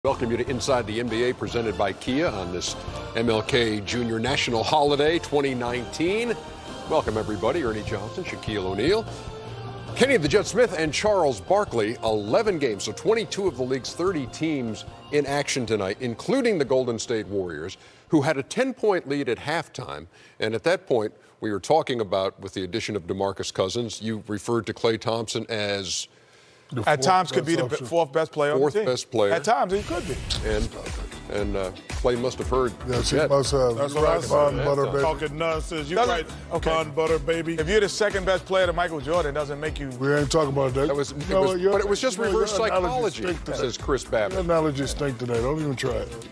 Welcome you to Inside the NBA, presented by Kia on this MLK Junior National Holiday 2019. Welcome, everybody. Ernie Johnson, Shaquille O'Neal, Kenny the Jet Smith, and Charles Barkley. 11 games, so 22 of the league's 30 teams in action tonight, including the Golden State Warriors, who had a 10-point lead at halftime. And at that point, we were talking about, with the addition of DeMarcus Cousins, you referred to Klay Thompson as... At times could be the fourth best player on the team. Fourth best player. At times he could be. And Klay must have heard. Yes, he must have. That's right, right, bun butter, baby. Talking nonsense. You right, bun butter, baby. If you're the second best player to Michael Jordan, doesn't make you. We ain't talking about that. But it was just reverse psychology, says Chris Babbitt. Your analogy stink today. Don't even try it.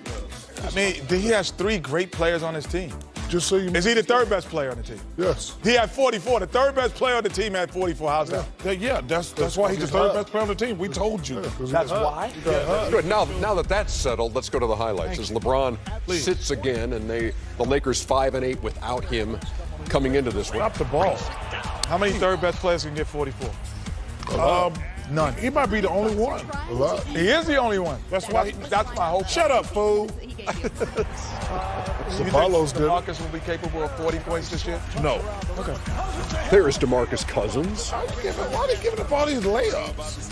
I mean, he has three great players on his team. Just so you. Is he the third best player on the team? Yes. He had 44. The third best player on the team had 44. How's that? Yeah, that's why he's the third best player on the team. We told you. That's why? Good. Now that that's settled, let's go to the highlights. As LeBron sits again, and the Lakers 5-8 without him coming into this one. Drop the ball. How many third best players can get 44? None. He might be the only one. A lot. He is the only one. That's my hope. Shut up, fool. Apollo's good. DeMarcus will be capable of 40 points this year? No. Okay. There is DeMarcus Cousins. Why are they giving up all these layups?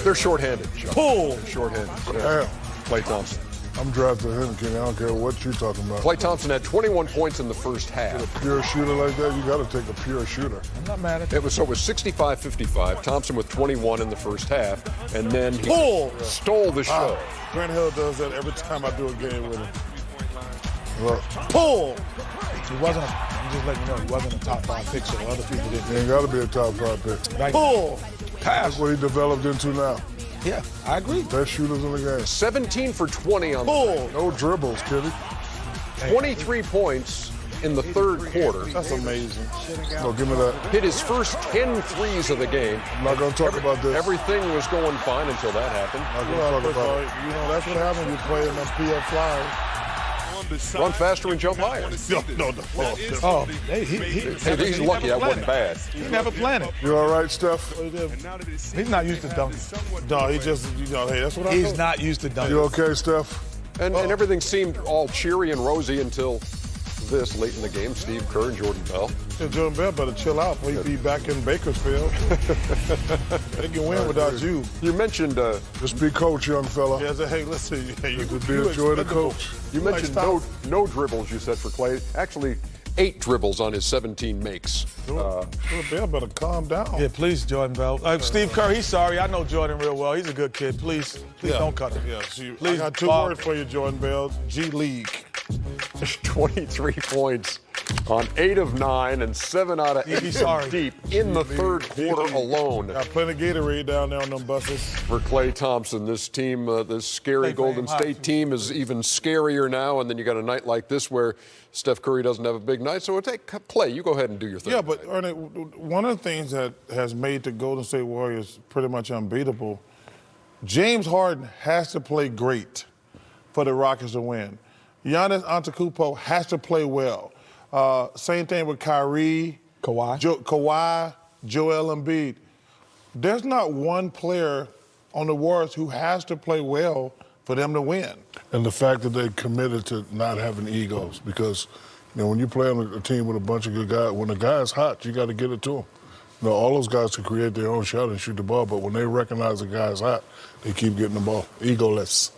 They're shorthanded. Pull. Shorthanded. Damn. Klay Thompson. I'm drafting him, Kenny. I don't care what you're talking about. Klay Thompson had 21 points in the first half. Pure shooter like that, you got to take a pure shooter. I'm not mad at It was 65-55. Thompson with 21 in the first half, and then he stole the show. Grant Hill does that every time I do a game with him. Look, Pull. He wasn't. I'm just letting you know he wasn't a top 5 pick, so other people didn't. he ain't got to be a top 5 pick. Right. Pull. Pass. That's what he developed into now. Yeah, I agree. Best shooters in the game. 17 for 20 on the Pull. No dribbles, Kitty. 23 points in the third quarter. That's amazing. No, give me that. Hit his first 10 threes of the game. I'm not going to talk about this. Everything was going fine until that happened. I'm not going to talk about it. You know, that's what happens when you play in them PF Flyers. Run faster and jump higher. No. Oh, He's lucky that wasn't bad. He never planned it. You all right, Steph? He's not used to dunking. No, he just, hey, that's what I He's know. not used to dunking. You okay, Steph? And everything seemed all cheery and rosy until this late in the game. Steve Kerr and Jordan Bell. Yeah, Jordan Bell better chill out before you be back in Bakersfield. They can win without you. You mentioned Just be coach, young fella. Yeah, hey, listen, you Just be enjoy the coach. you mentioned no dribbles. You said for Klay. Actually, 8 dribbles on his 17 makes. Jordan Bell better calm down. Yeah, please, Jordan Bell. Steve Kerr, he's sorry. I know Jordan real well. He's a good kid. Please don't cut him. Yeah, see, Please, I got 2 Bob. words for you, Jordan Bell. G League. 23 points on 8 of 9 and 7 out of 8 sorry. deep in the third quarter alone. Got plenty of Gatorade down there on them buses. For Klay Thompson, this team, this scary Klay Golden fame high, State too. team is even scarier now. And then you got a night like this where Steph Curry doesn't have a big night. So take Klay. You go ahead and do your thing. Yeah, but Ernie, one of the things that has made the Golden State Warriors pretty much unbeatable, James Harden has to play great for the Rockets to win. Giannis Antetokounmpo has to play well. Same thing with Kyrie, Kawhi. Joel Embiid. There's not one player on the Warriors who has to play well for them to win. And the fact that they committed to not having egos, because when you play on a team with a bunch of good guys, when the guy's hot, you got to get it to him. All those guys can create their own shot and shoot the ball, but when they recognize the guy's hot, they keep getting the ball. Egoless.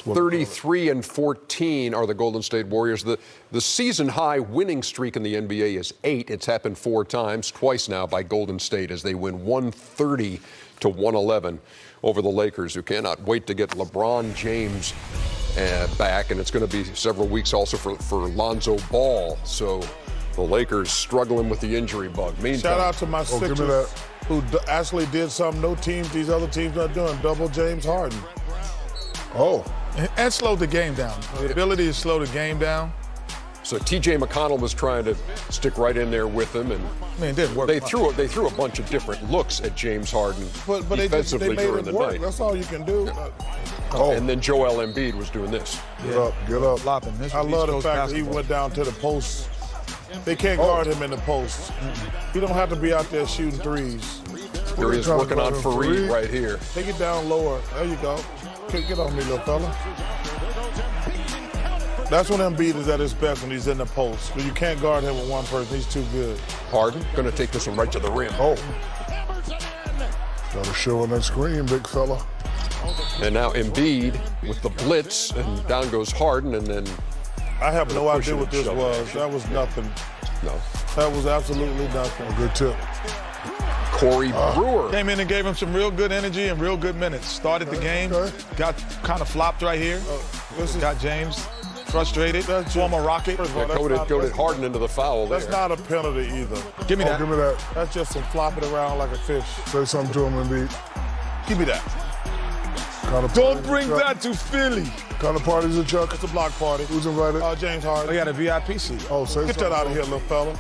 33-14 are the Golden State Warriors. The season-high winning streak in the NBA is 8. It's happened 4 times, twice now by Golden State as they win 130-111 over the Lakers, who cannot wait to get LeBron James back. And it's going to be several weeks also for Lonzo Ball. So the Lakers struggling with the injury bug. Meantime, Shout out to my Sixers who actually did something these other teams not doing, double James Harden. And slowed the game down. The ability to slow the game down. So T.J. McConnell was trying to stick right in there with him, and it didn't work. They threw a bunch of different looks at James Harden but defensively they made during it the work. night. That's all you can do. And then Joel Embiid was doing this. Get up. I love the fact that he went down to the post. They can't guard him in the post. He don't have to be out there shooting threes. Here he is working on Fareed right here. Take it down lower. There you go. Get on me, little fella. That's when Embiid is at his best, when he's in the post. But you can't guard him with one person. He's too good. Harden going to take this one right to the rim. Oh. Got to show on that screen, big fella. And now Embiid with the blitz, and down goes Harden, and then I have no pushing idea what and this shoving. was. That was nothing. no. That was absolutely nothing. Good tip. Corey Brewer. Came in and gave him some real good energy and real good minutes. Started the game, got kind of flopped right here. Got James frustrated. Former Rocket. First of all, Goaded Harden into the foul there. That's not a penalty either. Give me that. Give me that. That's just some flopping around like a fish. Say something to him, Embiid. Give me that. Don't bring that to Philly. Kind of parties at Chuck? It's a block party. Who's invited? James Oh, Harden. he had a VIP seat. Oh, say Get something. that out of here, little fella.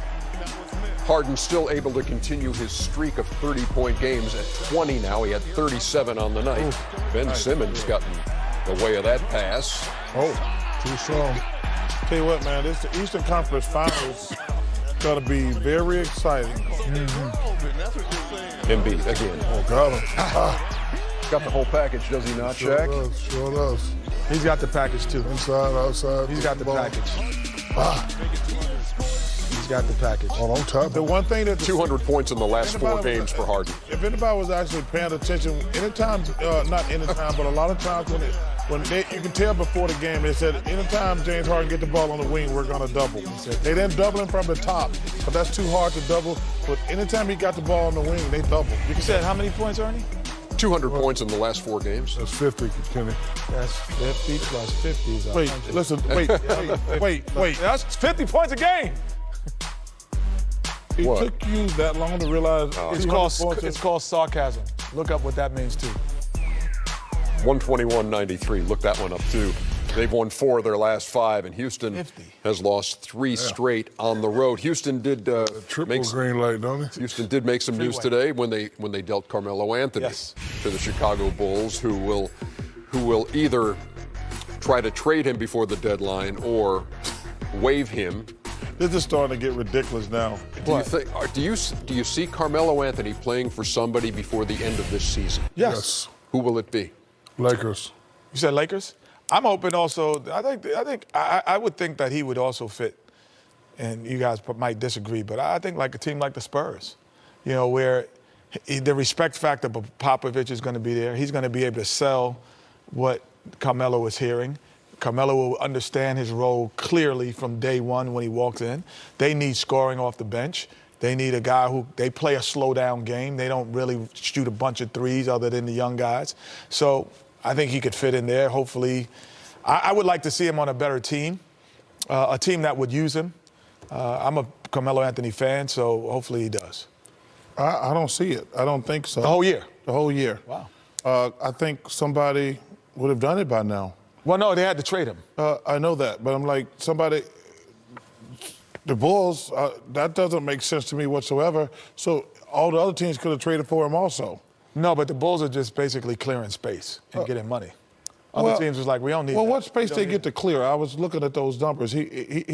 Harden still able to continue his streak of 30-point games at 20 now. He had 37 on the night. Ben Simmons got in the way of that pass. Oh, too strong. Tell you what, man, this the Eastern Conference Finals gonna be very exciting. Embiid again. Oh, got him. Got the whole package, does he not, Sure Shaq? does. Sure does. He's got the package too. Inside, outside. He's got the ball. package. He's got the package. Oh, don't tap The him. one thing that 200 points in the last 4 games for Harden. If anybody was actually paying attention, anytime, not anytime, but a lot of times you can tell before the game, they said anytime James Harden get the ball on the wing, we're gonna double. They didn't double him from the top, but that's too hard to double. But anytime he got the ball on the wing, they double. You said how many points, Ernie? 200 points in the last 4 games. That's 50, Kenny. That's 50 plus 50 is Wait, 100. listen, wait. That's 50 points a game. It What? took you that long to realize It's called sarcasm. Look up what that means too. 121-93. Look that one up too. They've won 4 of their last 5, and Houston 50. has lost 3 straight on the road. Houston did Triple green light, don't he? Houston did make some news today when they dealt Carmelo Anthony Yes. to the Chicago Bulls, who will either try to trade him before the deadline or waive him. This is starting to get ridiculous now. Do you see Carmelo Anthony playing for somebody before the end of this season? Yes. Who will it be? Lakers. You said Lakers? I'm hoping also. I would think that he would also fit, and you guys might disagree, but I think like a team like the Spurs, where the respect factor of Popovich is going to be there. He's going to be able to sell what Carmelo is hearing. Carmelo will understand his role clearly from day one when he walks in. They need scoring off the bench. They need a guy they play a slow-down game. They don't really shoot a bunch of threes other than the young guys. So I think he could fit in there. Hopefully, I would like to see him on a better team, a team that would use him. I'm a Carmelo Anthony fan, so hopefully he does. I don't see it. I don't think so. The whole year? The whole year. Wow. I think somebody would have done it by now. Well, no, they had to trade him. I know that, but I'm like, the Bulls, that doesn't make sense to me whatsoever. So all the other teams could have traded for him also. No, but the Bulls are just basically clearing space and getting money. Other teams was like, we don't need Well, that. what space they get to clear? I was looking at those numbers. He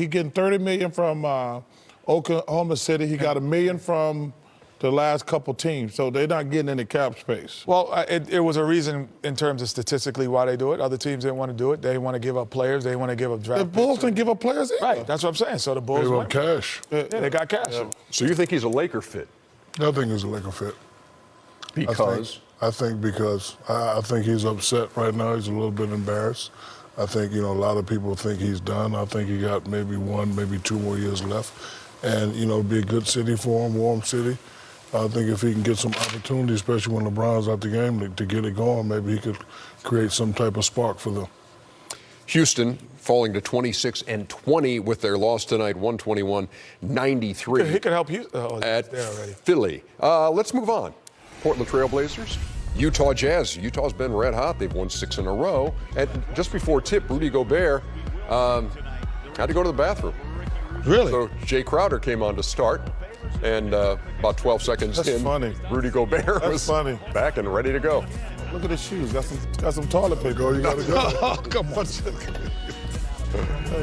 getting $30 million from Oklahoma City. He got $1 million from the last couple teams. So they're not getting any cap space. Well, it was a reason in terms of statistically why they do it. Other teams didn't want to do it. They want to give up players. They want to give up draft The Bulls didn't give up players either. Right, that's what I'm saying. So the Bulls Gave won. up cash. Yeah, they got cash. So you think he's a Laker fit? I think he's a Laker fit. Because? I think because I think he's upset right now. He's a little bit embarrassed. I think, a lot of people think he's done. I think he got maybe 1, maybe 2 more years left. And, it'd be a good city for him, warm city. I think if he can get some opportunity, especially when LeBron's out the game, to get it going, maybe he could create some type of spark for them. Houston falling to 26-20 with their loss tonight, 121-93. He could help you. At there already. Philly. Let's move on. Portland Trail Blazers, Utah Jazz. Utah's been red hot. They've won 6 in a row. And just before tip, Rudy Gobert had to go to the bathroom. Really? So Jay Crowder came on to start. And about 12 seconds That's in, funny. Rudy Gobert was funny. back and ready to go. Look at his shoes. Got some toilet paper. Go, you gotta go. Oh, come on. Hey,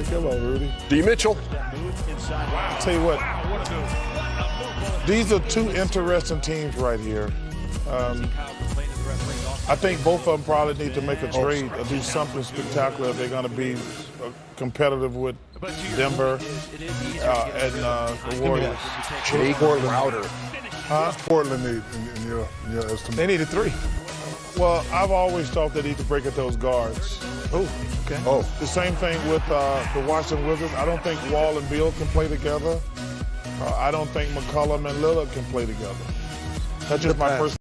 come on, Rudy. D. Mitchell. Tell you what, these are 2 interesting teams right here. I think both of them probably need to make a trade or do something spectacular if they're going to be competitive with Denver and the Warriors. Jay Crowder. What's Portland need in your estimation? They needed 3. Well, I've always thought they need to break at those guards. Oh, okay. Oh, The same thing with the Washington Wizards. I don't think Wall and Beal can play together. I don't think McCollum and Lillard can play together. That's just my personal